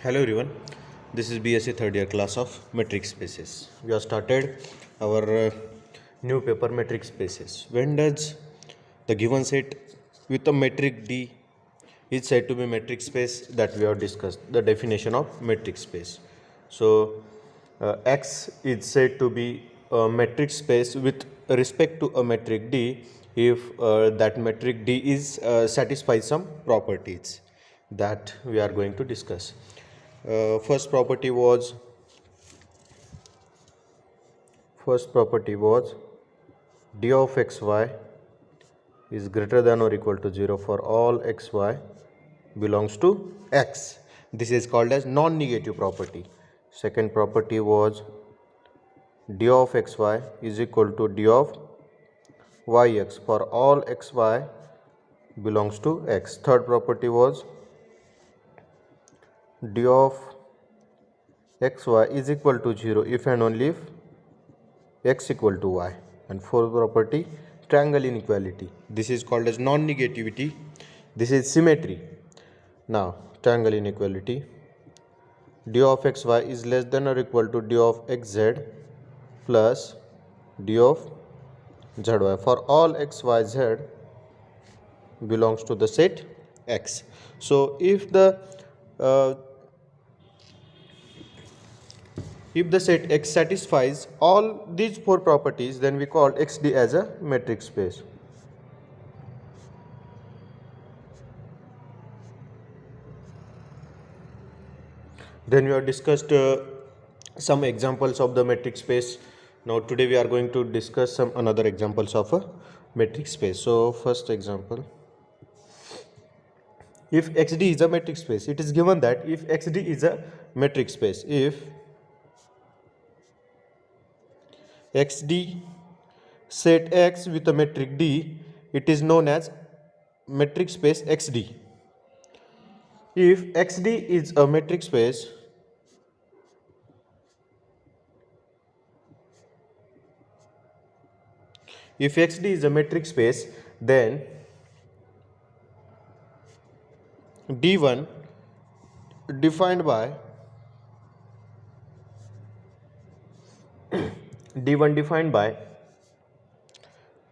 Hello everyone, this is BSc third year class of metric spaces. We have started our new paper metric spaces. When does the given set with a metric D is said to be metric space, that we have discussed the definition of metric space. So X is said to be a metric space with respect to a metric D if that metric D is satisfies some properties that we are going to discuss. First property was d of xy is greater than or equal to 0 for all xy belongs to x. This is called as non-negative property. Second property was d of xy is equal to d of yx for all xy belongs to x. Third property was d of xy is equal to 0 if and only if x equal to y. And fourth property, triangle inequality. This is called as non-negativity. This is symmetry. Now triangle inequality, d of xy is less than or equal to d of xz plus d of zy for all x y z belongs to the set x. So if the set X satisfies all these four properties, then we call XD as a metric space. Then we have discussed some examples of the metric space. Now today we are going to discuss some another examples of a metric space. So first example, if XD is a metric space, it is given that if XD is a metric space, if XD set X with a metric D, it is known as metric space XD. If XD is a metric space, then D1 defined by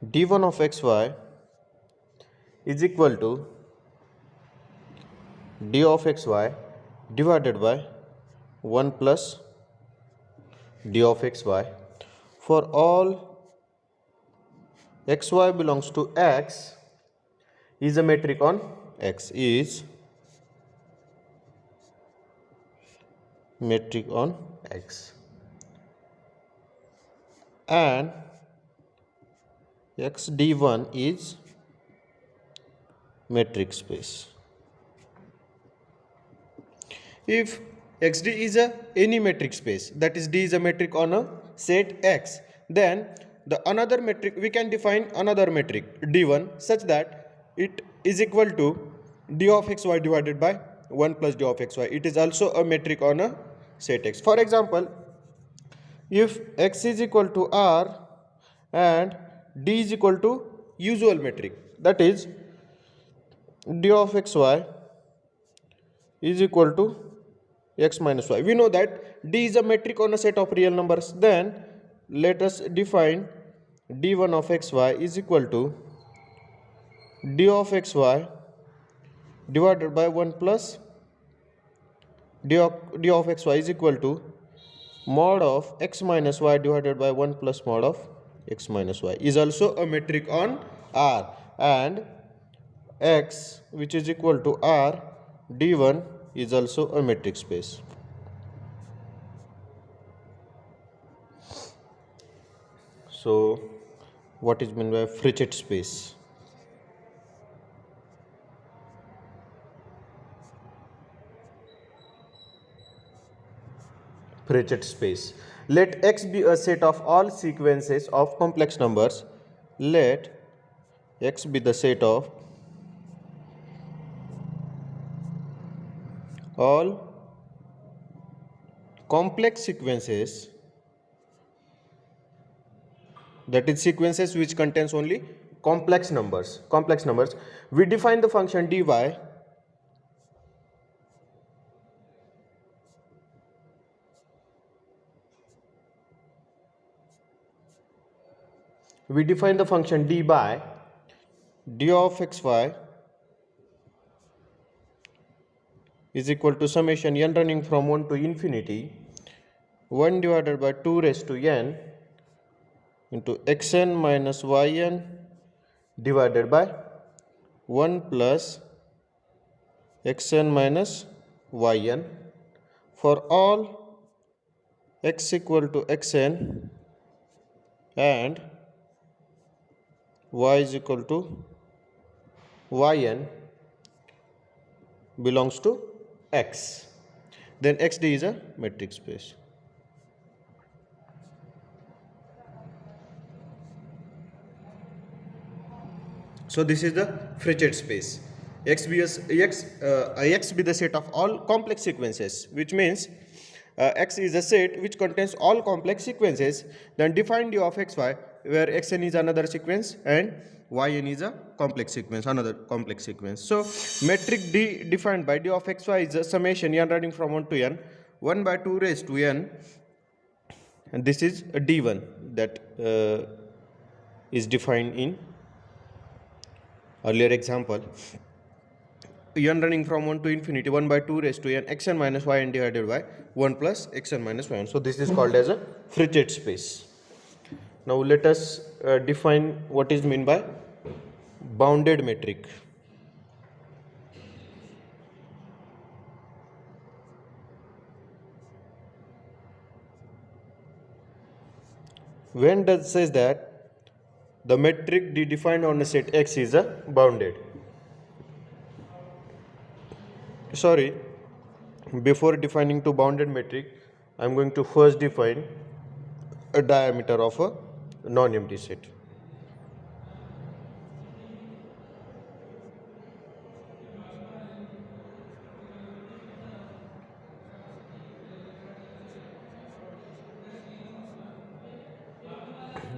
D1 of xy is equal to d of xy divided by 1 plus d of xy for all xy belongs to x is a metric on x, is metric on x, and xd1 is metric space. If xd is any metric space, that is d is a metric on a set x, then the another metric, we can define another metric d1 such that it is equal to d of xy divided by 1 plus d of xy. It is also a metric on a set x. For example, if x is equal to r and d is equal to usual metric, that is d of xy is equal to x minus y. We know that d is a metric on a set of real numbers. Then let us define d1 of xy is equal to d of xy divided by 1 plus d of xy is equal to mod of x minus y divided by 1 plus mod of x minus y, is also a metric on R, and x which is equal to R d1 is also a metric space. So what is meant by Frechet space? Frechet space. Let X be a set of all sequences of complex numbers. Let X be the set of all complex sequences, that is sequences which contains only complex numbers. We define the function dy we define the function d by d of xy is equal to summation n running from 1 to infinity 1 divided by 2 raised to n into xn minus yn divided by 1 plus xn minus yn for all x equal to xn and y is equal to yn belongs to x. Then xd is a metric space. So this is the Frechet space. X be the set of all complex sequences, which means X is a set which contains all complex sequences. Then define d of xy, where xn is another sequence and yn is a complex sequence, another complex sequence. So metric d defined by d of xy is a summation n running from 1 to n, 1 by 2 raised to n, and this is a d1 that is defined in earlier example. n running from 1 to infinity 1 by 2 raised to n xn minus yn divided by 1 plus xn minus yn. So this is called as a Frechet space. Now let us define what is meant by bounded metric. When does says that the metric d defined on a set X is a bounded. Sorry, before defining to bounded metric, I am going to first define a diameter of a non-empty set.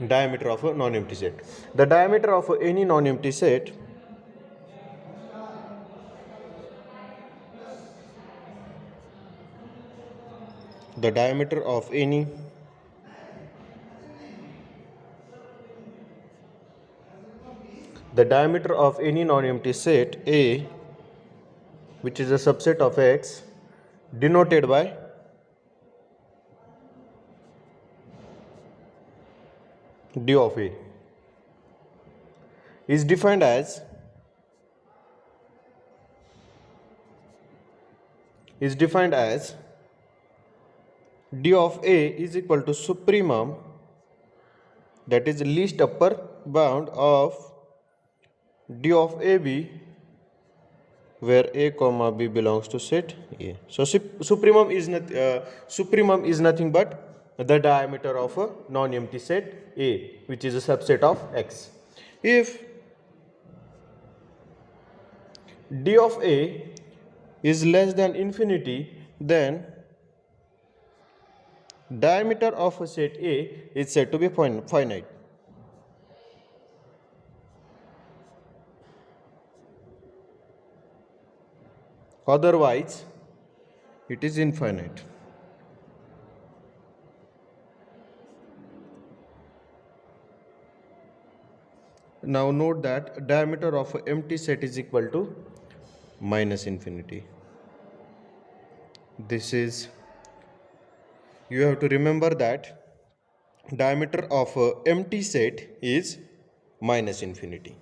Diameter of a non-empty set. The diameter of any non-empty set the diameter of any non-empty set A, which is a subset of X, denoted by d of A, is defined as d of A is equal to supremum, that is least upper bound of d of AB, where A comma B belongs to set A. So supremum is nothing but the diameter of a non-empty set A, which is a subset of X. If d of A is less than infinity, then diameter of a set A is said to be finite. Otherwise, it is infinite. Now note that diameter of an empty set is equal to minus infinity. This is, you have to remember that diameter of an empty set is minus infinity.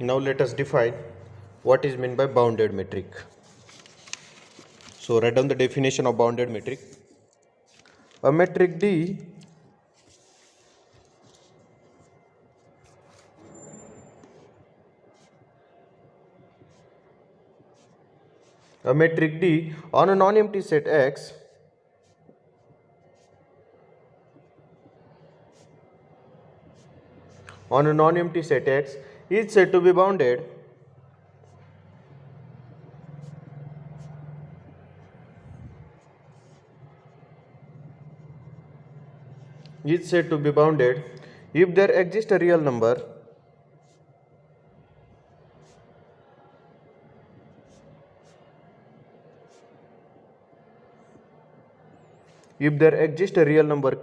Now let us define what is meant by bounded metric. So write down the definition of bounded metric. A metric D on a non-empty set X is said to be bounded is said to be bounded if there exists a real number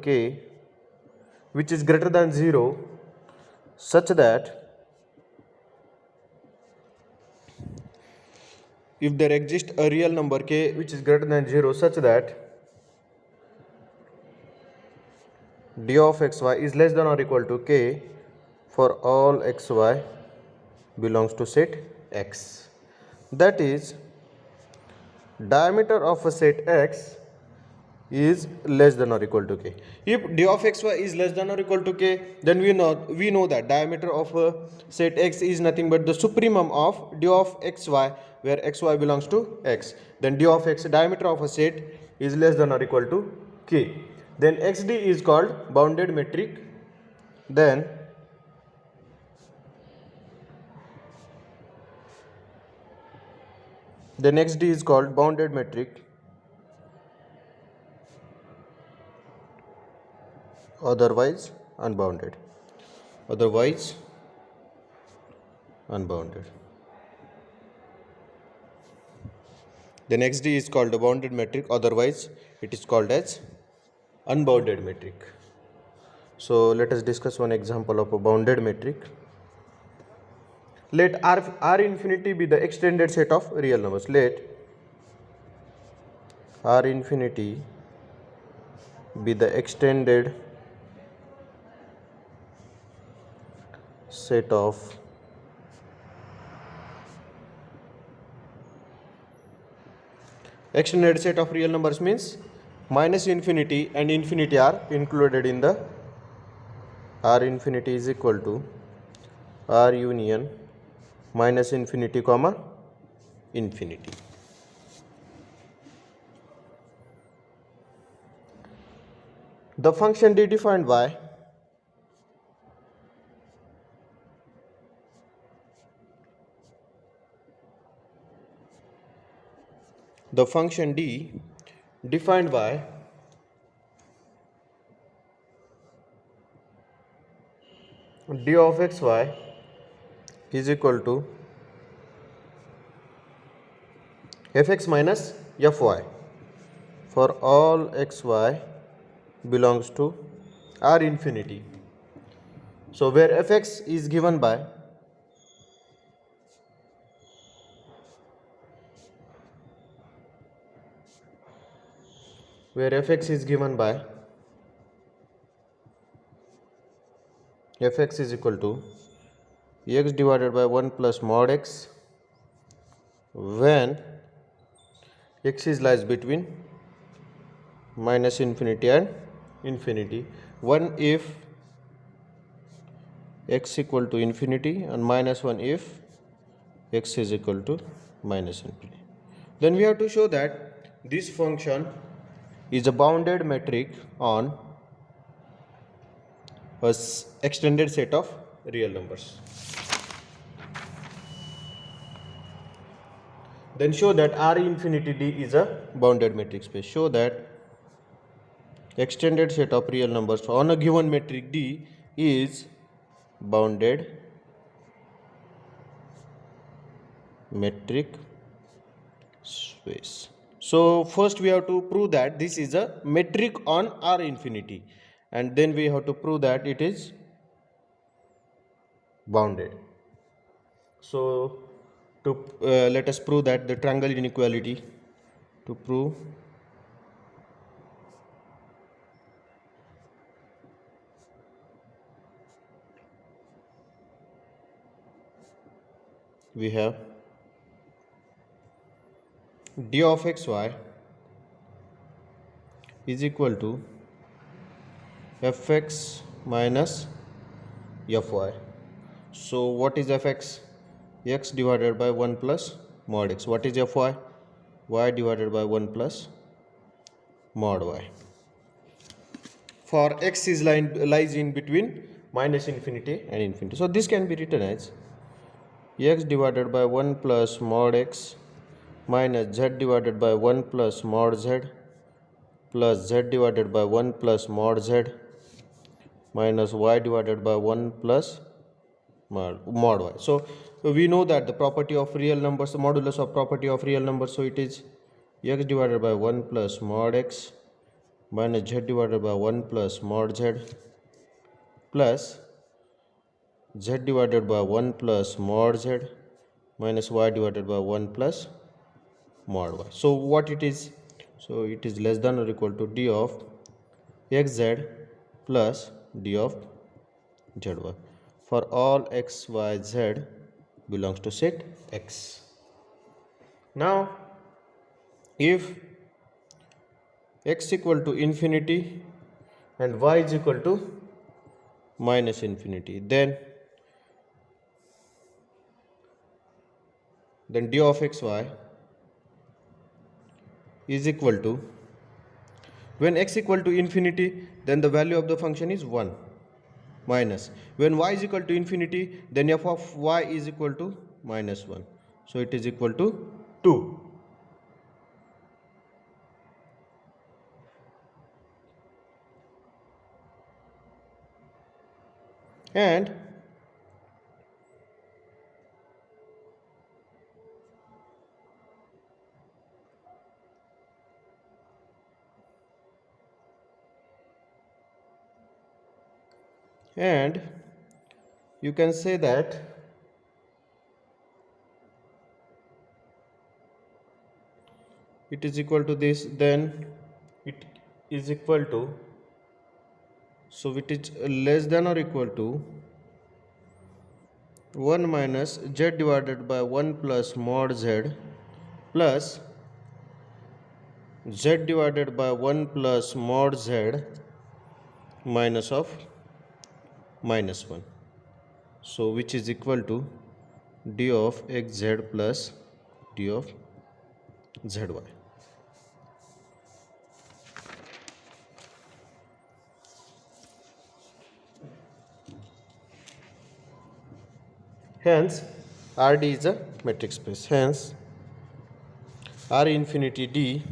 k which is greater than 0 such that if there exists a real number k which is greater than 0 such that d of xy is less than or equal to k for all xy belongs to set X. That is, diameter of a set X is less than or equal to k. If d of xy is less than or equal to k, then we know that diameter of a set X is nothing but the supremum of d of xy, where xy belongs to X. Then d of x, diameter of a set, is less than or equal to k. Then xd is called bounded metric. Then xd is called bounded metric, otherwise unbounded. Then xd is called a bounded metric, otherwise it is called as unbounded metric. So let us discuss one example of a bounded metric. Let R infinity be the extended set of real numbers. Let R infinity be the extended set of real numbers, means minus infinity and infinity are included in the R infinity is equal to R union minus infinity comma infinity. The function d defined by d of xy is equal to fx minus fy for all xy belongs to R infinity. So where fx is given by fx is equal to x divided by 1 plus mod x when x is lies between minus infinity and infinity. 1 if x equal to infinity and minus 1 if x is equal to minus infinity. Then we have to show that this function is a bounded metric on a extended set of real numbers. Then show that R infinity d is a bounded metric space. Show that extended set of real numbers on a given metric d is bounded metric space. So first we have to prove that this is a metric on R infinity, and then we have to prove that it is bounded. So to let us prove that the triangle inequality. To prove we have d of xy is equal to fx minus fy. So what is fx? X divided by 1 plus mod x. What is fy? Y divided by 1 plus mod y. For x is lies in between minus infinity and infinity. So this can be written as x divided by 1 plus mod x minus z divided by 1 plus mod z plus z divided by 1 plus mod z minus y divided by 1 plus mod y. So we know that the property of real numbers, the modulus of property of real numbers, so it is x divided by 1 plus mod x minus z divided by 1 plus mod z plus z divided by 1 plus mod z minus y divided by 1 plus mod y. So what it is? So it is less than or equal to d of xz plus d of zy for all x, y, z belongs to set X. Now if x equal to infinity and y is equal to minus infinity, then d of xy is equal to, when x equal to infinity, then the value of the function is 1, minus when y is equal to infinity, then f of y is equal to minus 1, so it is equal to 2. And you can say that it is equal to this, then it is equal to, so it is less than or equal to 1 minus z divided by 1 plus mod z plus z divided by 1 plus mod z minus of minus 1, so which is equal to d of xz plus d of zy. Hence Rd is a metric space. Hence R infinity D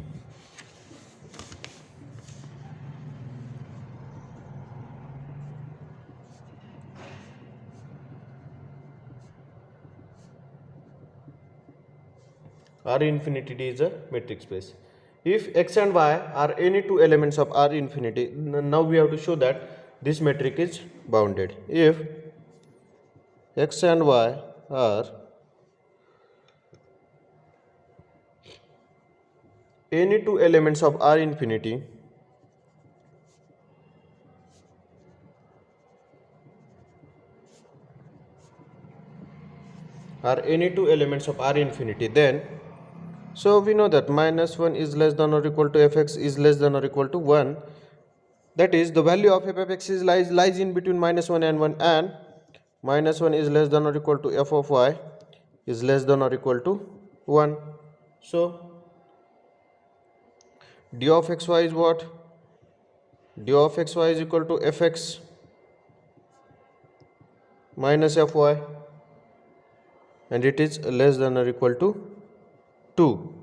R infinity D is a metric space. If x and y are any two elements of R infinity, now we have to show that this metric is bounded. If x and y are any two elements of R infinity, then so we know that minus 1 is less than or equal to fx is less than or equal to 1. That is, the value of f of x is lies in between minus 1 and 1, and minus 1 is less than or equal to f of y is less than or equal to 1. So d of xy is what? D of xy is equal to fx minus fy, and it is less than or equal to 2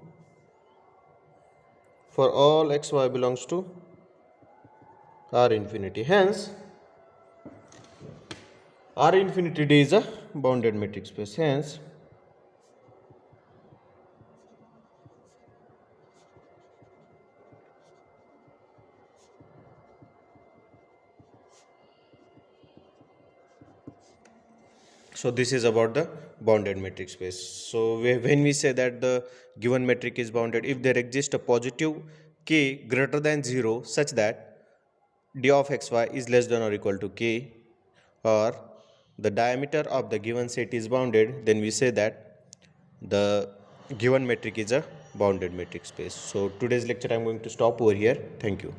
for all xy belongs to R infinity. Hence R infinity D is a bounded metric space. Hence so this is about the bounded metric space. So when we say that the given metric is bounded, if there exists a positive k greater than 0 such that d of xy is less than or equal to k, or the diameter of the given set is bounded, then we say that the given metric is a bounded metric space. So today's lecture I am going to stop over here. Thank you.